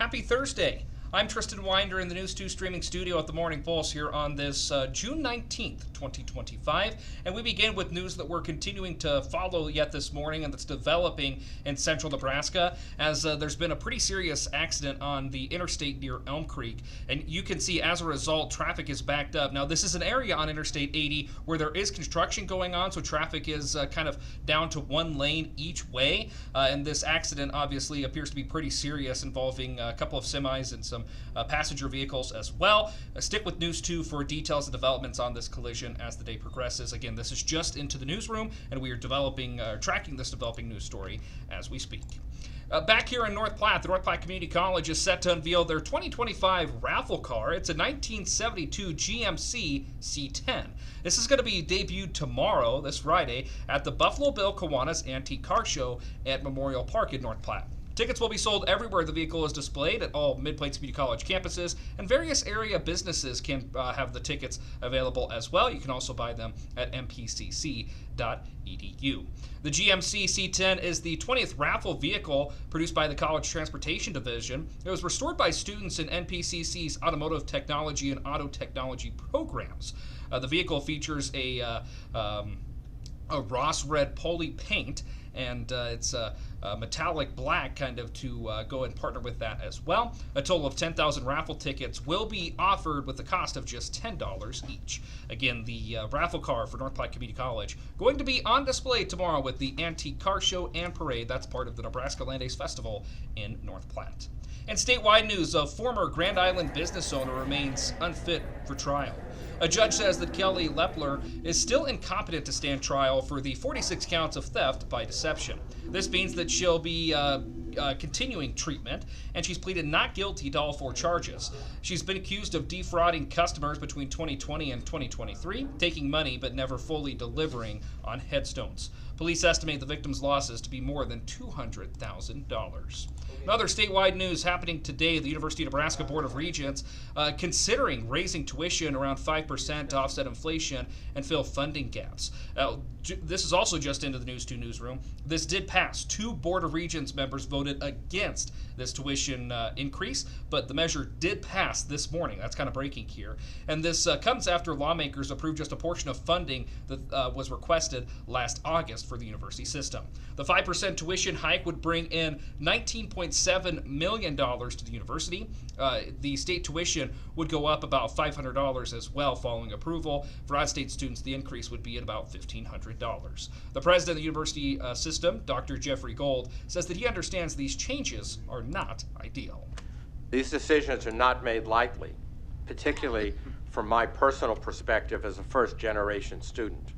Happy Thursday. I'm Tristan Winder in the News 2 streaming studio at the Morning Pulse here on this June 19th, 2025. And we begin with news that we're continuing to follow yet this morning and that's developing in central Nebraska as there's been a pretty serious accident on the interstate near Elm Creek. And you can see as a result, traffic is backed up. Now, this is an area on Interstate 80 where there is construction going on, so traffic is kind of down to one lane each way. And this accident obviously appears to be pretty serious, involving a couple of semis and some passenger vehicles as well. Stick with News 2 for details and developments on this collision as the day progresses. Again, this is just into the newsroom, and we are tracking this developing news story as we speak. Back here in North Platte, the North Platte Community College is set to unveil their 2025 Raffle Car. It's a 1972 GMC C10. This is going to be debuted tomorrow, this Friday, at the Buffalo Bill Kiwanis Antique Car Show at Memorial Park in North Platte. Tickets will be sold everywhere the vehicle is displayed at all Mid-Plains Community College campuses, and various area businesses can have the tickets available as well. You can also buy them at npcc.edu. The GMC C10 is the 20th raffle vehicle produced by the College Transportation Division. It was restored by students in NPCC's Automotive Technology and Auto Technology programs. The vehicle features a Ross red poly paint, and it's a metallic black kind of to go and partner with that as well. A total of 10,000 raffle tickets will be offered with the cost of just $10 each. Again, the raffle car for North Platte Community College going to be on display tomorrow with the Antique Car Show and Parade. That's part of the Nebraska Land Ace Festival in North Platte. And statewide news, a former Grand Island business owner remains unfit for trial. A judge says that Kelly Lepler is still incompetent to stand trial for the 46 counts of theft by deception. This means that she'll be continuing treatment, and she's pleaded not guilty to all 4 charges. She's been accused of defrauding customers between 2020 and 2023, taking money but never fully delivering on headstones. Police estimate the victim's losses to be more than $200,000. In other statewide news happening today, the University of Nebraska Board of Regents considering raising tuition around 5% to offset inflation and fill funding gaps. This is also just into the News 2 newsroom. This did pass. 2 Board of Regents members voted against this tuition increase, but the measure did pass this morning. That's kind of breaking here. And this comes after lawmakers approved just a portion of funding that was requested last August for the university system. The 5% tuition hike would bring in $19.7 million to the university. The state tuition would go up about $500 as well following approval. For out-of-state students, the increase would be at about $1,500. The president of the university system, Dr. Jeffrey Gold, says that he understands these changes are not ideal. These decisions are not made lightly, particularly from my personal perspective as a first-generation student.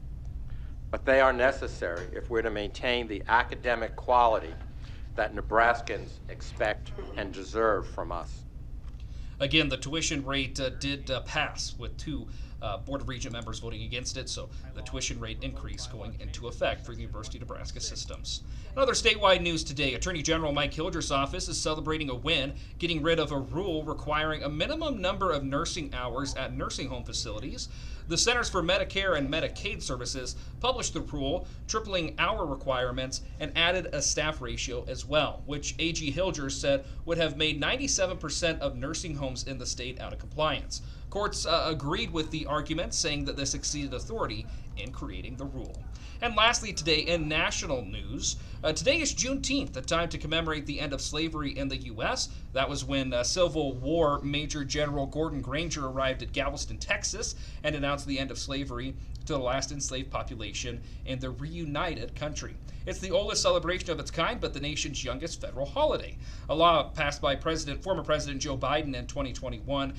But they are necessary if we're to maintain the academic quality that Nebraskans expect and deserve from us. Again, the tuition rate did pass with 2 Board of Regent members voting against it, so the tuition rate increase going into effect for the University of Nebraska systems. Another statewide news today, Attorney General Mike Hilger's office is celebrating a win, getting rid of a rule requiring a minimum number of nursing hours at nursing home facilities. The Centers for Medicare and Medicaid Services published the rule, tripling hour requirements and added a staff ratio as well, which AG Hilger said would have made 97% of nursing homes in the state out of compliance. Courts agreed with the argument, saying that this exceeded authority in creating the rule. And lastly today in national news, today is Juneteenth, a time to commemorate the end of slavery in the U.S. That was when Civil War Major General Gordon Granger arrived at Galveston, Texas, and announced the end of slavery to the last enslaved population in the reunited country. It's the oldest celebration of its kind, but the nation's youngest federal holiday. A law passed by former President Joe Biden in 2021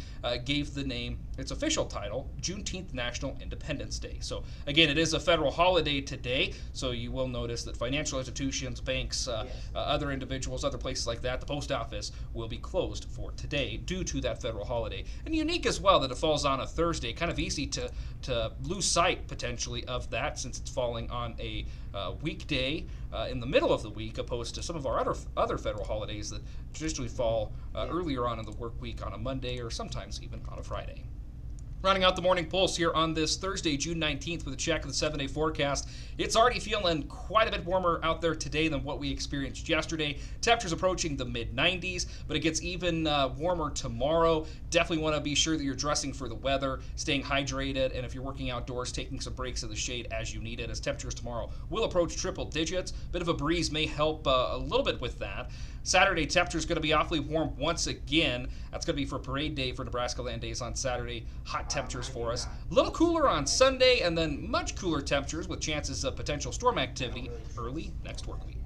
gave the name its official title, Juneteenth National Independence Day. So again, it is a federal holiday today, so you will notice that financial institutions, banks, other individuals, other places like that, the post office will be closed for today due to that federal holiday. And unique as well that it falls on a Thursday, kind of easy to lose sight potentially of that since it's falling on a weekday in the middle of the week, opposed to some of our other federal holidays that traditionally fall earlier on in the work week on a Monday or sometimes even on a Friday. Rounding out the morning pulse here on this Thursday, June 19th, with a check of the 7-day forecast. It's already feeling quite a bit warmer out there today than what we experienced yesterday. Temperatures approaching the mid-90s, but it gets even warmer tomorrow. Definitely want to be sure that you're dressing for the weather, staying hydrated, and if you're working outdoors, taking some breaks in the shade as you need it, as temperatures tomorrow will approach triple digits. Bit of a breeze may help a little bit with that. Saturday, temperatures going to be awfully warm once again. That's going to be for Parade Day for Nebraska Land Days on Saturday. Hot temperatures for us. A little cooler on Sunday, and then much cooler temperatures with chances of potential storm activity early next work week.